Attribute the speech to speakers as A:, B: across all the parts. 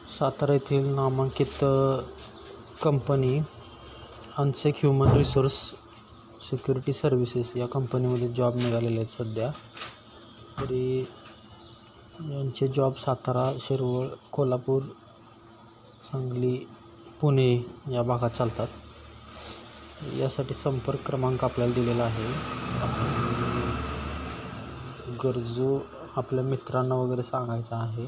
A: सातारा येथील नामांकित company Ansec human resource security services या कंपनीमध्ये जॉब निघालेले आहेत सध्या. तरी यांचे जॉब सातारा, शिरवळ, कोल्हापूर, सांगली, पुणे या भागात चालतात. यासाठी संपर्क क्रमांक आपल्याला दिलेला आहे. गरजू आपल्या मित्रांना वगैरे सांगायचं आहे.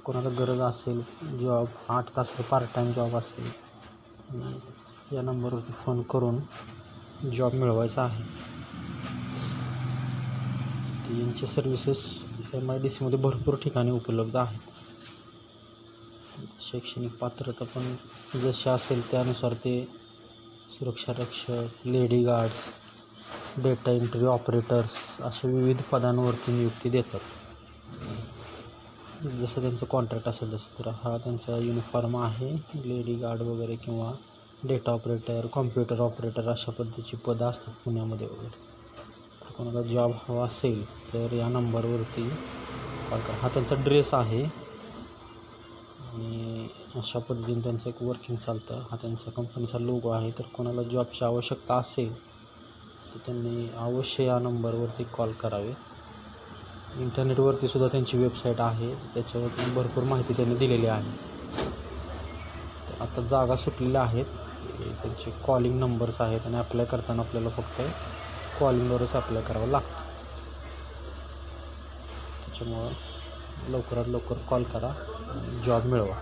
A: कोणाला गरज असेल, जॉब 8 तास पार्ट टाईम जॉब असेल, या नंबरवरती फोन करून जॉब मिळवायचा आहे. यांचे सर्व्हिसेस MIDCमध्ये भरपूर ठिकाणी उपलब्ध आहेत. शैक्षणिक पात्रता पण जशी असेल त्यानुसार ते सुरक्षारक्षक, lady guards, data entry operators अशा विविध पदांवरती नियुक्ती देतात. जसं त्यांचं कॉन्ट्रॅक्ट असेल तसं. तर हा त्यांचा युनिफॉर्म आहे. लेडी गार्ड वगैरे किंवा डेटा ऑपरेटर, कॉम्प्युटर ऑपरेटर अशा पद्धतीची पदं असतात पुण्यामध्ये वगैरे. तर कोणाला जॉब हवा असेल तर या नंबरवरती कॉल करा. हा त्यांचा ड्रेस आहे आणि अशा पद्धतीने त्यांचं एक वर्किंग चालतं. हा त्यांचा कंपनीचा लोगो आहे. तर कोणाला जॉबची आवश्यकता असेल तर त्यांनी अवश्य या नंबरवरती कॉल करावे. इंटरनेटवरती सुद्धा त्यांची वेबसाईट आहे. त्याच्यावरती भरपूर माहिती त्यांनी दिलेली आहे. तर आता जागा सुटलेल्या आहेत. त्यांचे कॉलिंग नंबर्स आहेत आणि अप्लाय करताना आपल्याला फक्त कॉलिंगवरच अप्लाय करावं लागतं. त्याच्यामुळं लवकरात लवकर कॉल करा, जॉब मिळवा.